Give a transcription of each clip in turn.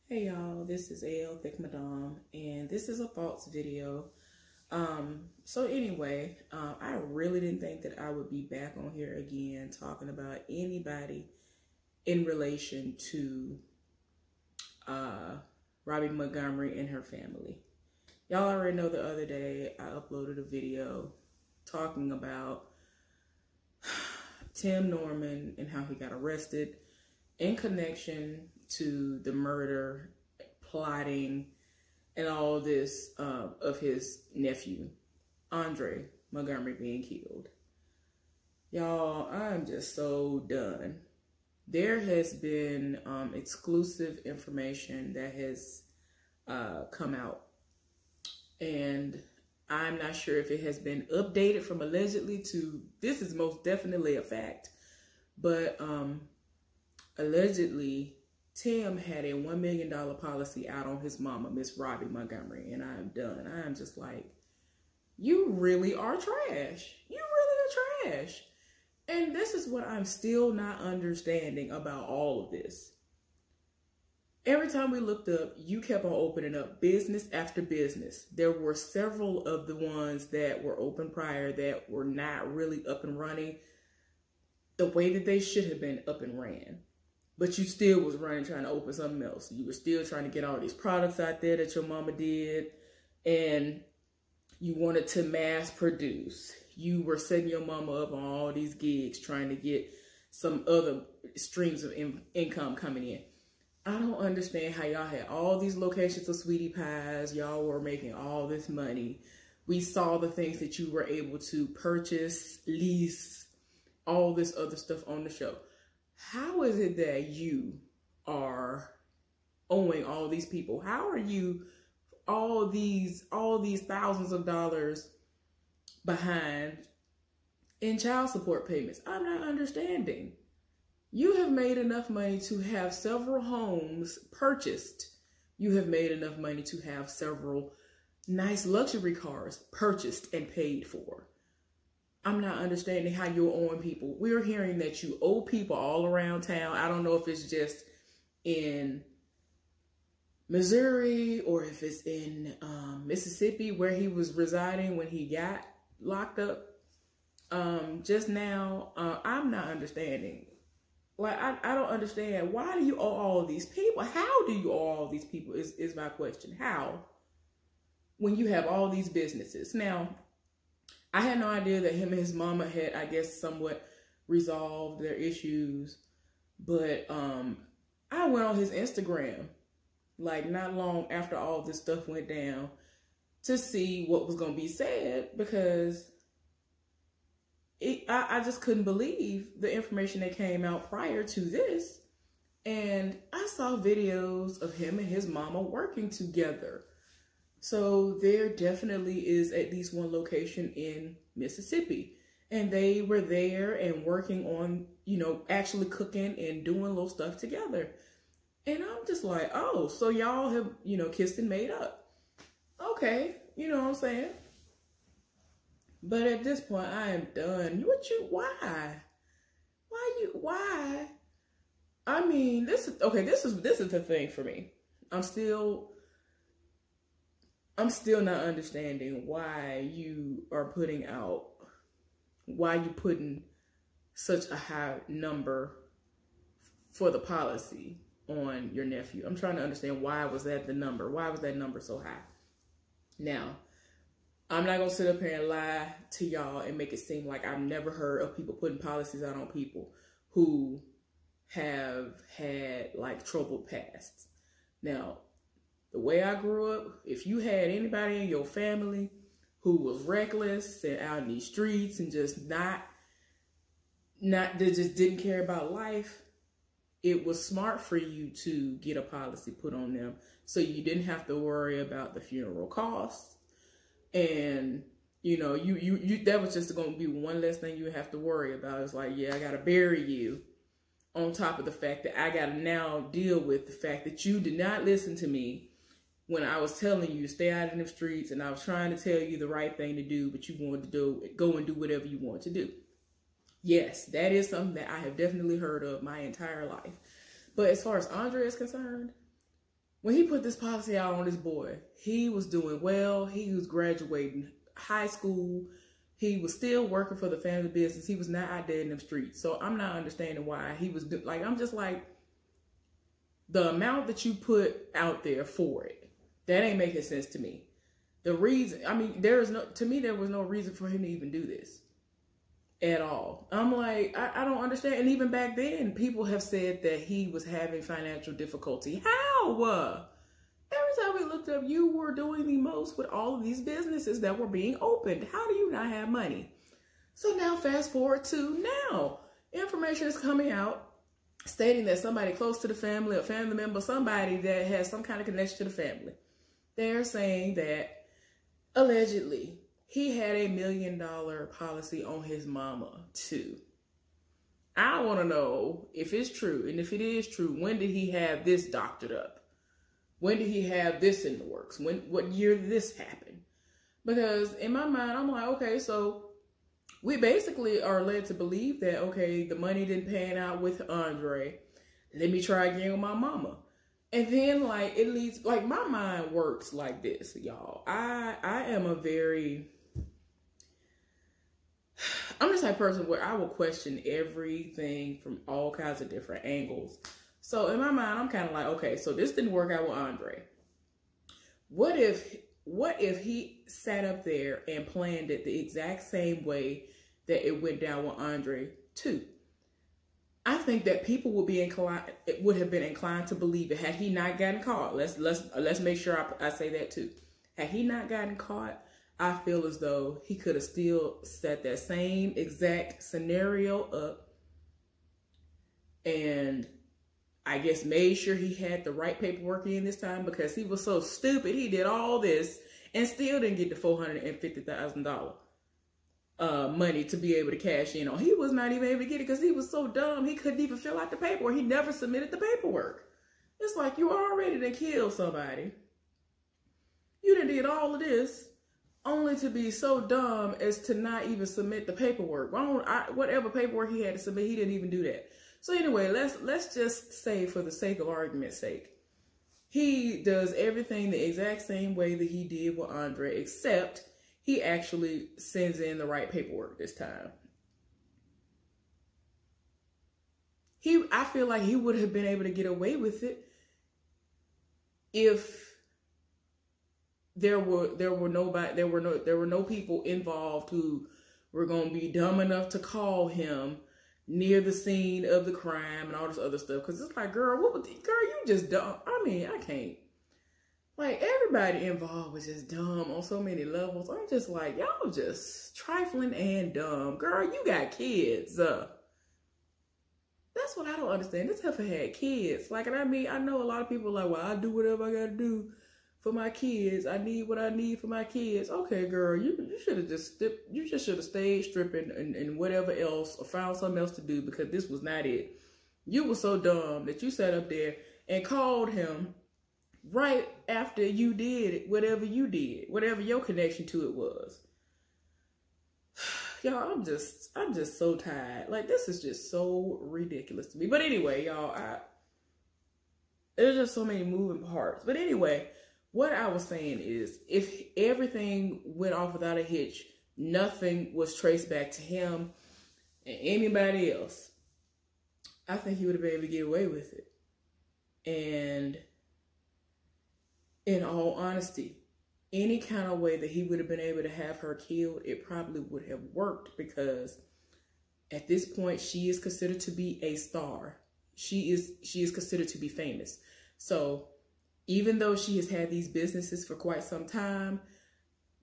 Hey y'all, this is AL Thick Madame, and this is a thoughts video. So anyway, I really didn't think that I would be back on here again talking about anybody in relation to Robbie Montgomery and her family. Y'all already know the other day I uploaded a video talking about Tim Norman and how he got arrested in connection to the murder, plotting, and all this of his nephew, Andre Montgomery, being killed. Y'all, I'm just so done. There has been exclusive information that has come out, and I'm not sure if it has been updated from allegedly to this is most definitely a fact, but allegedly Tim had a $1 million policy out on his mama, Miss Robbie Montgomery, and I'm done. I'm just like, you really are trash. You really are trash. And this is what I'm still not understanding about all of this. Every time we looked up, you kept on opening up business after business. There were several of the ones that were open prior that were not really up and running the way that they should have been up and ran. But you still was running, trying to open something else. You were still trying to get all these products out there that your mama did. And you wanted to mass produce. You were setting your mama up on all these gigs, trying to get some other streams of income coming in. I don't understand how y'all had all these locations of sweetie pies. Y'all were making all this money. We saw the things that you were able to purchase, lease, all this other stuff on the show. How is it that you are owing all these people? How are you all these thousands of dollars behind in child support payments? I'm not understanding. You have made enough money to have several homes purchased. You have made enough money to have several nice luxury cars purchased and paid for. I'm not understanding how you're owing people. We're hearing that you owe people all around town. I don't know if it's just in Missouri or if it's in Mississippi where he was residing when he got locked up just now. I'm not understanding. Like, I don't understand. Why do you owe all of these people? How do you owe all these people is my question. How? When you have all these businesses. Now, I had no idea that him and his mama had, I guess, somewhat resolved their issues. But I went on his Instagram, like not long after all this stuff went down, to see what was going to be said, because I just couldn't believe the information that came out prior to this. And I saw videos of him and his mama working together. So there definitely is at least one location in Mississippi. And they were there and working on, you know, actually cooking and doing little stuff together. And I'm just like, oh, so y'all have, you know, kissed and made up. Okay, you know what I'm saying? But at this point, I am done. Why? Why? I mean, this is the thing for me. I'm still not understanding why you are putting such a high number for the policy on your nephew. I'm trying to understand, why was that the number? Why was that number so high? Now, I'm not going to sit up here and lie to y'all and make it seem like I've never heard of people putting policies out on people who have had like troubled pasts. Now, the way I grew up, if you had anybody in your family who was reckless and out in these streets and just they just didn't care about life, it was smart for you to get a policy put on them so you didn't have to worry about the funeral costs. And, you know, you that was just going to be one less thing you have to worry about. It's like, yeah, I got to bury you, on top of the fact that I got to now deal with the fact that you did not listen to me when I was telling you to stay out in the streets, and I was trying to tell you the right thing to do, but you wanted to go and do whatever you want to do. Yes, that is something that I have definitely heard of my entire life. But as far as Andre is concerned, when he put this policy out on this boy, he was doing well. He was graduating high school. He was still working for the family business. He was not out there in them streets. So I'm not understanding why he was like, I'm just like, the amount that you put out there for it, that ain't making sense to me. The reason, I mean, there was no reason for him to even do this at all. I'm like, I don't understand. And even back then, people have said that he was having financial difficulty. How? Every time we looked up, you were doing the most with all of these businesses that were being opened. How do you not have money? So now fast forward to now. Information is coming out stating that somebody close to the family, a family member, somebody that has some kind of connection to the family, they're saying that allegedly he had $1 million policy on his mama too. I want to know if it's true. And if it is true, when did he have this doctored up? When did he have this in the works? What year did this happen? Because in my mind, I'm like, okay, so we basically are led to believe that, okay, the money didn't pan out with Andre. Let me try again with my mama. And then, like, it leads, like, my mind works like this, y'all. I'm the type of person where I will question everything from all kinds of different angles. So in my mind, I'm kind of like, okay, so this didn't work out with Andre. What if he sat up there and planned it the exact same way that it went down with Andre too? I think that people would have been inclined to believe it had he not gotten caught. Let's make sure I say that too. Had he not gotten caught, I feel as though he could have still set that same exact scenario up and I guess made sure he had the right paperwork in this time, because he was so stupid. He did all this and still didn't get the $450,000 money to be able to cash in on. He was not even able to get it because he was so dumb. He couldn't even fill out the paperwork. He never submitted the paperwork. It's like, you already done killed somebody. You done did all of this only to be so dumb as to not even submit the paperwork. Whatever paperwork he had to submit, he didn't even do that. So anyway, let's just say, for the sake of argument's sake, he does everything the exact same way that he did with Andre, except he actually sends in the right paperwork this time. I feel like he would have been able to get away with it if there were no people involved who were going to be dumb enough to call him near the scene of the crime and all this other stuff. Because it's like, girl, you just dumb. I mean, I can't. Like, everybody involved was just dumb on so many levels. I'm just like, y'all just trifling and dumb. Girl, you got kids. That's what I don't understand. This heifer had kids. Like, and I mean, I know a lot of people are like, well, I do whatever I got to do for my kids. I need what I need for my kids. Okay, girl, you should have just stayed stripping and whatever else, or found something else to do, because this was not it. You were so dumb that you sat up there and called him right after you did whatever you did, whatever your connection to it was. Y'all, I'm just so tired. Like, this is just so ridiculous to me. But anyway, y'all, there's just so many moving parts. But anyway, what I was saying is, if everything went off without a hitch, nothing was traced back to him and anybody else, I think he would have been able to get away with it. And in all honesty, any kind of way that he would have been able to have her killed, it probably would have worked, because at this point, she is considered to be a star. She is considered to be famous. So even though she has had these businesses for quite some time,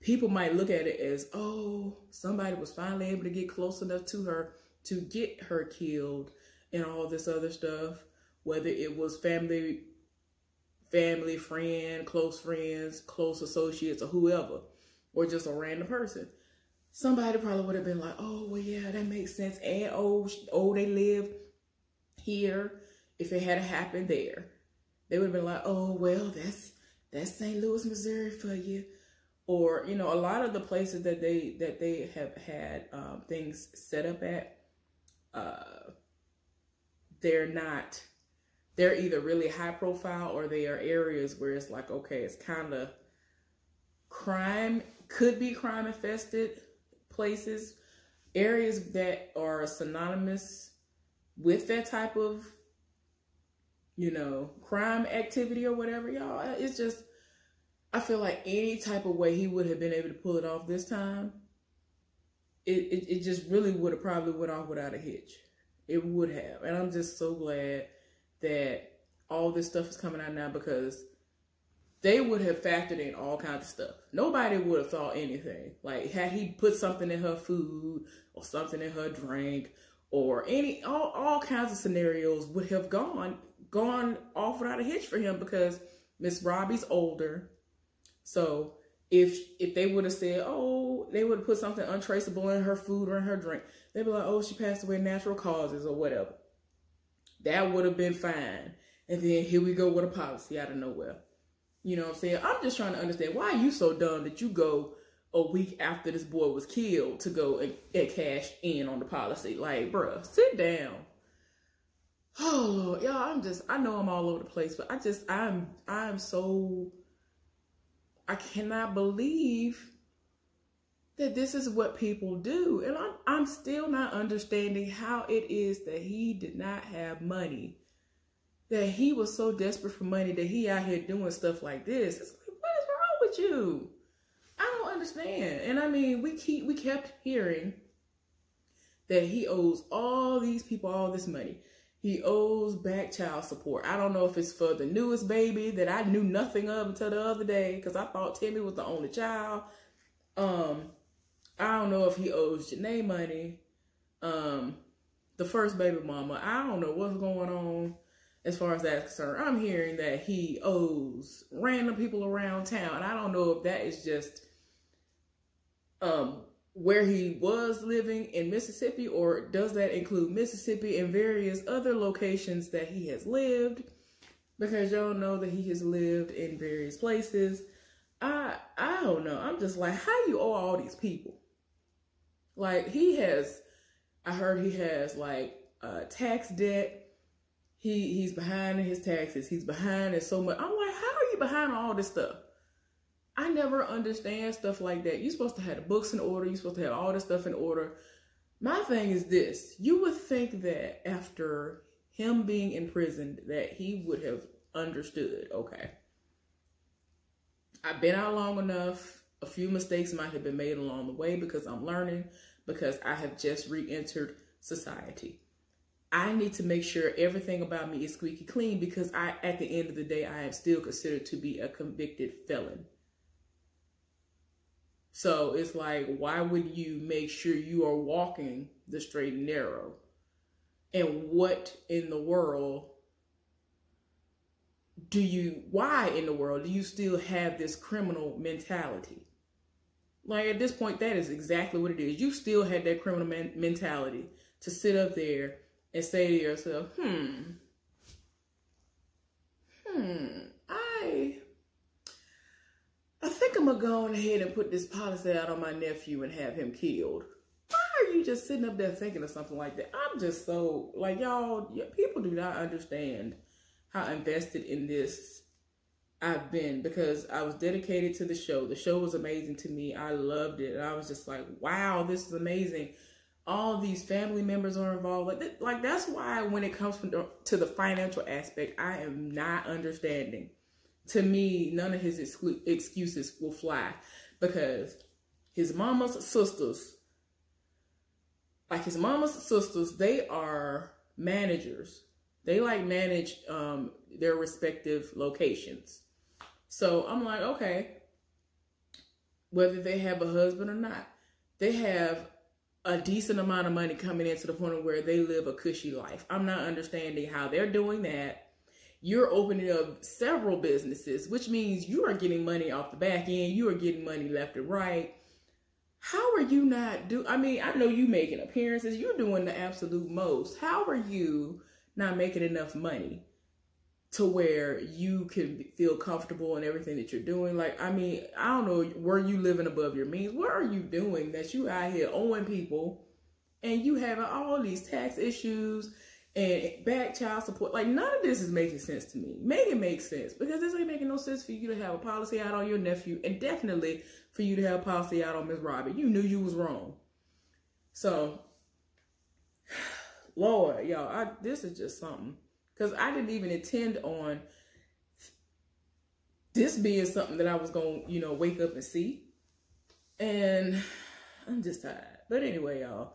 people might look at it as, oh, somebody was finally able to get close enough to her to get her killed and all this other stuff, whether it was family, friend, close friends, close associates, or whoever, or just a random person. Somebody probably would have been like, oh, well, yeah, that makes sense. And, oh, they live here. If it had happened there, they would have been like, oh, well, that's St. Louis, Missouri for you. Or, you know, a lot of the places that they have had things set up at, they're not they're either really high profile or they are areas where it's like, okay, it's kind of crime, could be crime infested places, areas that are synonymous with that type of, you know, crime activity or whatever, y'all. It's just, I feel like any type of way he would have been able to pull it off this time, it just really would have probably went off without a hitch. It would have. And I'm just so glad that all this stuff is coming out now, because they would have factored in all kinds of stuff. Nobody would have thought anything. Like, had he put something in her food or something in her drink or all kinds of scenarios would have gone off without a hitch for him, because Miss Robbie's older. So if they would have said, oh, they would have put something untraceable in her food or in her drink, they'd be like, oh, she passed away of natural causes or whatever. That would have been fine. And then here we go with a policy out of nowhere. You know what I'm saying? I'm just trying to understand, why are you so dumb that you go a week after this boy was killed to go and cash in on the policy? Like, bruh, sit down. Oh, Lord, y'all, I know I'm all over the place, but I cannot believe that this is what people do. And I'm still not understanding how it is that he did not have money, that he was so desperate for money that he out here doing stuff like this. It's like, what is wrong with you? I don't understand. And I mean, we kept hearing that he owes all these people all this money. He owes back child support. I don't know if it's for the newest baby that I knew nothing of until the other day, because I thought Timmy was the only child. I don't know if he owes Janae money. The first baby mama, I don't know what's going on as far as that's concerned. I'm hearing that he owes random people around town. I don't know if that is just where he was living in Mississippi, or does that include Mississippi and various other locations that he has lived, because y'all know that he has lived in various places. I don't know. I'm just like, how you owe all these people? Like, I heard he has like tax debt. He's behind in his taxes. He's behind in so much. I'm like, how are you behind on all this stuff? I never understand stuff like that. You're supposed to have the books in order. You're supposed to have all this stuff in order. My thing is this. You would think that after him being imprisoned that he would have understood, okay, I've been out long enough. A few mistakes might have been made along the way, because I'm learning, because I have just re-entered society. I need to make sure everything about me is squeaky clean, because at the end of the day, I am still considered to be a convicted felon. So it's like, why would you make sure you are walking the straight and narrow? And what in the world why in the world do you still have this criminal mentality? Like, at this point, that is exactly what it is. You still had that criminal mentality to sit up there and say to yourself, I think I'm going to go on ahead and put this policy out on my nephew and have him killed. Why are you just sitting up there thinking of something like that? I'm just so, like, y'all, people do not understand how invested in this I've been, because I was dedicated to the show. The show was amazing to me. I loved it. And I was just like, wow, this is amazing. All these family members are involved. Like that's why when it comes to the financial aspect, I am not understanding. To me, none of his excuses will fly, because his mama's sisters, they are managers. They like manage their respective locations. So I'm like, okay, whether they have a husband or not, they have a decent amount of money coming in to the point of where they live a cushy life. I'm not understanding how they're doing that. You're opening up several businesses, which means you are getting money off the back end. You are getting money left and right. How are you not I mean, I know you making appearances. You're doing the absolute most. How are you not making enough money to where you can feel comfortable in everything that you're doing? Like, I mean, I don't know, were you living above your means? What are you doing that you out here owing people and you having all these tax issues and back child support. Like, none of this is making sense to me. Make it make sense, because this ain't making no sense for you to have a policy out on your nephew, and definitely for you to have a policy out on Miss Robbie. You knew you was wrong. So, Lord, y'all, this is just something. Because I didn't even intend on this being something that I was going to, you know, wake up and see. And I'm just tired. But anyway, y'all,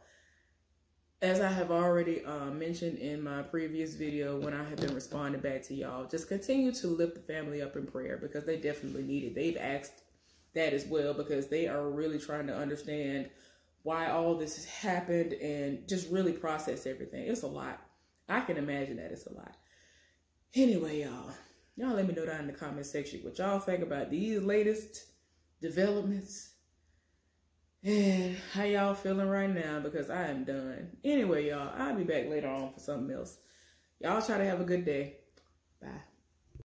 as I have already mentioned in my previous video when I have been responding back to y'all, just continue to lift the family up in prayer, because they definitely need it. They've asked that as well, because they are really trying to understand why all this has happened and just really process everything. It's a lot. I can imagine that it's a lot. Anyway, y'all let me know down in the comment section what y'all think about these latest developments and how y'all feeling right now, because I am done. Anyway, y'all, I'll be back later on for something else. Y'all try to have a good day. Bye.